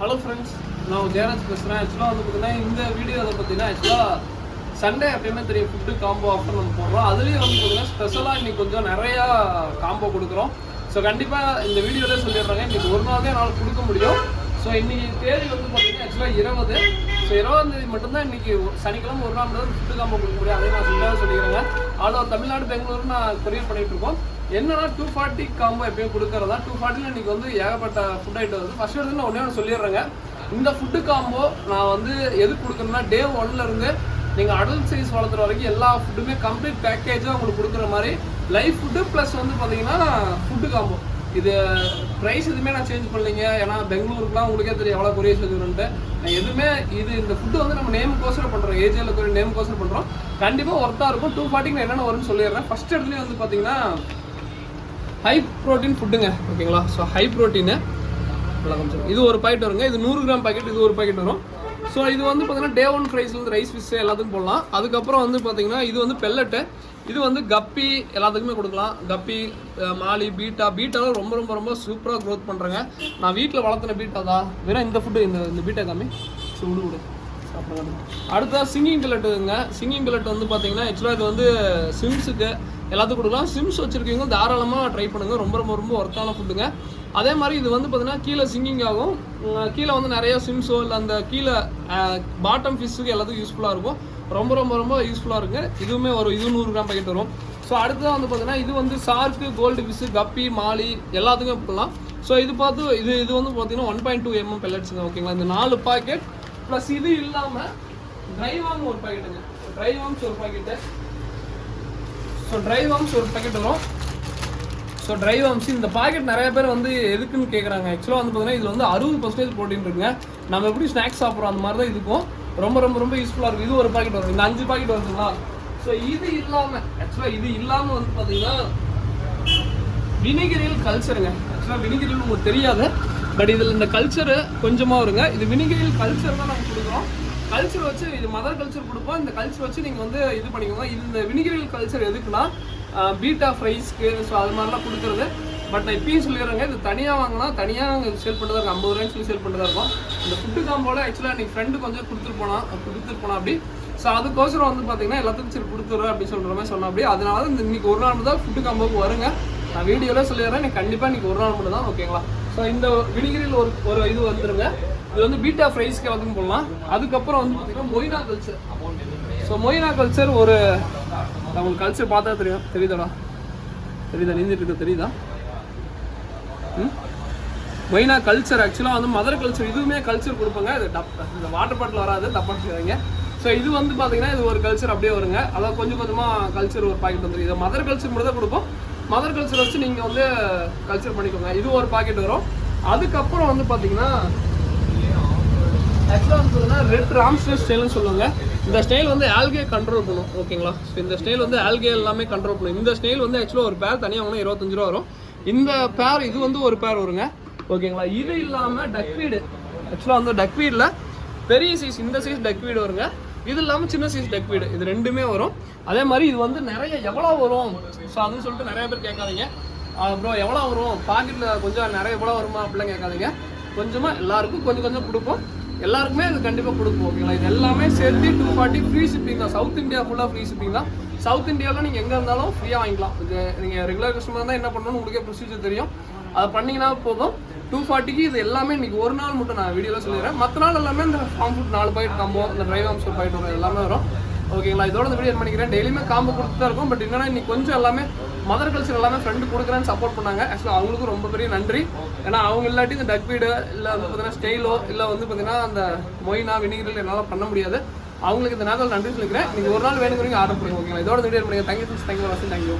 Hello friends, நான் ஜெயராஜ் பேசுகிறேன். ஆக்சுவலாக வந்து பார்த்தீங்கன்னா இந்த வீடியோ அதை பார்த்தீங்கன்னா ஆக்சுவலாக சண்டே எப்பயுமே தெரியும் ஃபுட்டு காம்போ ஆஃபர் நம்ம போடுறோம். அதுலேயும் வந்து பார்த்தீங்கன்னா ஸ்பெஷலாக இன்றைக்கி கொஞ்சம் நிறையா காம்போ கொடுக்குறோம். ஸோ கண்டிப்பாக இந்த வீடியோவில் சொல்லிடுறாங்க. இன்றைக்கி ஒரு நாள் தான் என்னால் கொடுக்க முடியும். ஸோ இன்றைக்கி தேதி வந்து பார்த்தீங்கன்னா ஆக்சுவலாக 20. ஸோ 20ஆம் தேதி மட்டும்தான் இன்றைக்கி சனிக்கிழமை ஒரு நாள் தான் ஃபுட்டு காம்போ கொடுக்க முடியும். அதே நான் சொல்லிக்கிறேங்க. ஆல் ஓவர் தமிழ்நாடு, பெங்களூர் நான் கொரியர் பண்ணிகிட்டு இருக்கோம். என்னன்னா 240 காம்போ எப்பயும் கொடுக்கறதா. 240ல இன்னைக்கு வந்து ஏகப்பட்ட ஃபுட் ஐட்டம் வருது. ஃபர்ஸ்ட் எடுத்து நான் ஒன்று சொல்லிடுறேங்க. இந்த ஃபுட்டு காம்போ நான் வந்து எதுக்கு கொடுக்குறேன்னா டே 1ல இருந்து நீங்கள் அடல்ட் சைஸ் வளர்த்துற வரைக்கும் எல்லா ஃபுட்டுமே கம்ப்ளீட் பேக்கேஜாக உங்களுக்கு கொடுக்குற மாதிரி லைஃப் ஃபுட்டு ப்ளஸ் வந்து பார்த்தீங்கன்னா ஃபுட்டு காம்போ. இது ப்ரைஸ் எதுவுமே நான் சேஞ்ச் பண்ணலைங்க. ஏன்னா பெங்களூருக்குலாம் உங்களுக்கே தெரியும் எவ்வளோ கொரியர் செஞ்சுருன்ட்டு. எதுவுமே இந்த ஃபுட்டு வந்து நம்ம நேமுக்கோசரம் பண்ணுறோம். ஏஜியில் கொரிய நேமுக்கோசரம் பண்ணுறோம். கண்டிப்பாக ஒர்த்தாக இருக்கும். 240க்கு என்னென்ன வரும்னு சொல்லிடுறேன். ஃபர்ஸ்ட் இடத்துலேயே வந்து பார்த்தீங்கன்னா ஹை ப்ரோட்டீன் ஃபுட்டுங்க. ஓகேங்களா? ஸோ ஹை ப்ரோட்டீனு இது ஒரு பாக்கெட் வருங்க. இது 100 கிராம் பாக்கெட். இது ஒரு பாக்கெட் வரும். ஸோ இது வந்து பார்த்தீங்கன்னா டே 1 ப்ரைஸ்லேருந்து ரைஸ் ஃபிஷ் எல்லாத்துக்கும் போடலாம். அதுக்கப்புறம் வந்து பார்த்தீங்கன்னா இது வந்து பெல்லட்டு. இது வந்து கப்பி எல்லாத்துக்குமே கொடுக்கலாம். கப்பி, மாலி, பீட்டாலாம் ரொம்ப ரொம்ப ரொம்ப சூப்பராக க்ரோத் பண்ணுறேங்க. நான் வீட்டில் வளர்த்துன பீட்டா தான். வெறும் இந்த ஃபுட்டு இந்த பீட்டா காமி ஸோ விடு அடுத்தா சிங்கிங் பில்லட்டுங்க. சிங்கிங் பில்லட் வந்து பார்த்தீங்கன்னா ஆக்சுவலாக இது வந்து சிம்ஸுக்கு எல்லாத்துக்கும் கொடுக்கலாம். சிம்ஸ் வச்சுருக்கீங்க தாராளமாக ட்ரை பண்ணுங்கள். ரொம்ப ரொம்ப ரொம்ப ஒர்த்தான ஃபுட்டுங்க. அதே மாதிரி இது வந்து பார்த்தீங்கன்னா கீழே சிங்கிங் ஆகும். கீழே வந்து நிறைய சிம்ஸோ இல்லை அந்த கீழே பாட்டம் ஃபிஷ்ஷுக்கு எல்லாத்துக்கும் யூஸ்ஃபுல்லாக இருக்கும். ரொம்ப ரொம்ப ரொம்ப யூஸ்ஃபுல்லாக இருக்குங்க. இதுவுமே ஒரு 100 கிராம் பாக்கெட் வரும். ஸோ அடுத்ததான் வந்து பார்த்தீங்கன்னா இது வந்து சார்க்கு, கோல்டு ஃபிஷ்ஷு, கப்பி, மாலி எல்லாத்துக்குமே போடலாம். ஸோ இது பார்த்து இது வந்து பார்த்தீங்கன்னா 1.2 mm பெல்லட்ஸுங்க. ஓகேங்களா? இந்த 4 பாக்கெட் ப்ளஸ் இது இல்லாமல் ட்ரை வார்ம் ஒரு பாக்கெட்டுங்க. ட்ரை வார்ம்ஸ் ஒரு பாக்கெட்டு. ஸோ ட்ரை வார்ம்ஸ் ஒரு பாக்கெட் வரும். ஸோ ட்ரை வார்ம்ஸ் இந்த பாக்கெட் நிறைய பேர் வந்து எதுக்குன்னு கேட்குறாங்க. ஆக்சுவலாக வந்து பார்த்தீங்கன்னா இதில் வந்து 60% ப்ரோட்டீன் இருக்குங்க. நம்ம எப்படி ஸ்நாக்ஸ் சாப்பிட்றோம் அந்த மாதிரி தான் இதுக்கும் ரொம்ப ரொம்ப ரொம்ப யூஸ்ஃபுல்லாக இருக்கும். இது ஒரு பாக்கெட் வரும். இந்த 5 பாக்கெட் வருதுங்களா? ஸோ இது இல்லாமல் ஆக்சுவலாக இது இல்லாமல் வந்து பார்த்தீங்கன்னா வினிகரியல் கல்ச்சருங்க. ஆக்சுவலாக வினிகரியல் உங்களுக்கு தெரியாது, பட் இதில் இந்த கல்ச்சரு கொஞ்சமாக வருங்க. இது வினிகரியல் கல்ச்சர் தான் நாங்கள் கொடுக்குறோம். கல்ச்சர் வச்சு இது மதர் கல்ச்சர் கொடுப்போம். இந்த கல்ச்சர் வச்சு நீங்கள் வந்து இது பண்ணிக்கோங்க. இந்த வினிகரியல் கல்ச்சர் எதுக்குன்னா பீட்டா ஃப்ரைஸ்க்கு ஸோ அது மாதிரிலாம் கொடுக்குறது. பட் நான் இப்பயும் சொல்லிடுறேங்க, இது தனியாக வாங்கினா தனியாக நாங்கள் சேல் பண்ணுறதா இருக்கும். 50 ரூபாய்க்கு சொல்லி சேல் பண்ணுறதா இருக்கும். இந்த ஃபுட்டு காம்போட ஆக்சுவலாக நீங்கள் ஃப்ரெண்டு கொஞ்சம் கொடுத்துட்டு போனா அப்படி. ஸோ அதுக்கோசரம் வந்து பார்த்தீங்கன்னா எல்லாத்துக்கும் சரி கொடுத்துட்றேன் அப்படின்னு சொல்கிற மாதிரி சொன்னால் அப்படி. அதனால தான் இன்னைக்கு ஒரு நாள் தான் ஃபுட்டு காம்போக்கு வருங்க. நான் வீடியோவில் சொல்லிடுறேன். நீங்கள் கண்டிப்பாக இன்றைக்கி ஒரு நாள் மட்டும் தான். ஓகேங்களா? ஸோ இந்த வினிகரியில் ஒரு இது வந்துருங்க. இது வந்து பீட்டா ஃப்ரைஸ்க்கு எல்லாத்துக்கும் போடலாம். அதுக்கப்புறம் வந்து பார்த்தீங்கன்னா Moina culture. So Moina culture உங்களுக்கு கல்ச்சர் பார்த்தா தெரியுதா நீந்திட்டு இருக்க தெரியுதா? மொய்னா கல்ச்சர் ஆக்சுவலாக வந்து மதர் கல்ச்சர். இதுவுமே கல்ச்சர் கொடுப்பாங்க. இது இந்த வாட்டர் பாட்டில் வராது, தப்பாக செய்வாங்க. ஸோ இது வந்து பார்த்தீங்கன்னா இது ஒரு கல்ச்சர் அப்படியே வருங்க. அதாவது கொஞ்சம் கொஞ்சமாக கல்ச்சர் ஒரு பாக்கெட் வந்துடும். இதை மதர் கல்ச்சர் மட்டும் தான் கொடுப்போம். மதர் கல்ச்சர் வச்சு நீங்கள் வந்து கல்ச்சர் பண்ணிக்கோங்க. இது ஒரு பாக்கெட் வரும். அதுக்கப்புறம் வந்து பார்த்தீங்கன்னா ஆக்சுவலாக வந்து பார்த்தீங்கன்னா ரெட் ராம்ஸ்டர் ஸ்டைல்னு சொல்லுவாங்க. இந்த ஸ்டைல் வந்து ஆல்கே கண்ட்ரோல் பண்ணும். ஓகேங்களா? ஸோ இந்த ஸ்டைல் வந்து ஆல்கே எல்லாமே கண்ட்ரோல் பண்ணும். இந்த ஸ்டைல் வந்து ஆக்சுவலாக ஒரு பேர் தனியாக வாங்கினா 25 ரூபா வரும். இந்த பேர் இது வந்து ஒரு பேர் வருங்க. ஓகேங்களா? இது இல்லாமல் டக்வீடு. ஆக்சுவலாக வந்து டக்வீடில் பெரிய சைஸ் இந்த சைஸ் டக்வீடு வருங்க. இது இல்லாமல் சின்ன சைஸ் டக்வீடு. இது ரெண்டுமே வரும். அதே மாதிரி இது வந்து நிறைய எவ்வளோ வரும் ஸோ அதுன்னு சொல்லிட்டு நிறைய பேர் கேட்காதீங்க. ப்ரோ எவ்வளோ வரும் பாக்கெட்டில் கொஞ்சம் நிறைய எவ்வளோ வருமா அப்படிலாம் கேட்காதீங்க. கொஞ்சமாக எல்லாருக்கும் கொஞ்சம் கொடுப்போம். எல்லாருக்குமே அது கண்டிப்பாக கொடுப்போம். ஓகேங்களா? இது எல்லாமே சேர்த்து 240 ஃப்ரீ ஷிப்பிங் தான். சவுத் இந்தியா ஃபுல்லாக ஃப்ரீ ஷிப்பிங் தான். சவுத் இந்தியாவில் நீங்கள் எங்கே இருந்தாலும் ஃப்ரீயாக வாங்கிக்கலாம். இது நீங்கள் ரெகுலர் கஸ்டமர் தான் என்ன பண்ணணும்னு உங்களுக்கே ப்ரொசீஜர் தெரியும். அதை பண்ணிங்கன்னா போதும். 240க்கு இது எல்லாமே இன்றைக்கி ஒரு நாள் மட்டும் நான் வீடியோவில் சொல்லிடுறேன். மற்ற நாள் எல்லாமே இந்த ஃபார்ம் ஃபுட் 4 பாக்கெட் காம்போ, இந்த ட்ரை வார்ம்ஸ் ஒரு பாக்கெட் வரும், எல்லாமே வரும். ஓகேங்களா? இதோட இந்த வீடியோ பண்ணிக்கிறேன். டெய்லியுமே காம்போ கொடுத்து தான் இருக்கும். பட் என்னன்னா இன்னைக்கு கொஞ்சம் எல்லாமே மதர் கல்ச்சர் எல்லாமே ஃப்ரெண்டு கொடுக்குறேன்னு சப்போர்ட் பண்ணாங்க. ஆக்சுவலாக அவங்களுக்கும் ரொம்ப பெரிய நன்றி. ஏன்னா அவங்க இல்லாட்டி இந்த டக்வீடு இல்லை வந்து பார்த்தீங்கன்னா ஸ்டைலோ இல்லை வந்து பார்த்தீங்கன்னா அந்த மொய்னா வினிகரில் என்னால் பண்ண முடியாது. அவங்களுக்கு இந்த நேரத்தில் நன்றி சொல்லிக்கிறேன். நீங்கள் ஒரு நாள் வேணுங்கிறீங்க ஆர்டர் பண்ணுங்க. ஓகேங்களா? இதோட வீடியோ பண்ணுங்க. தேங்க்யூ.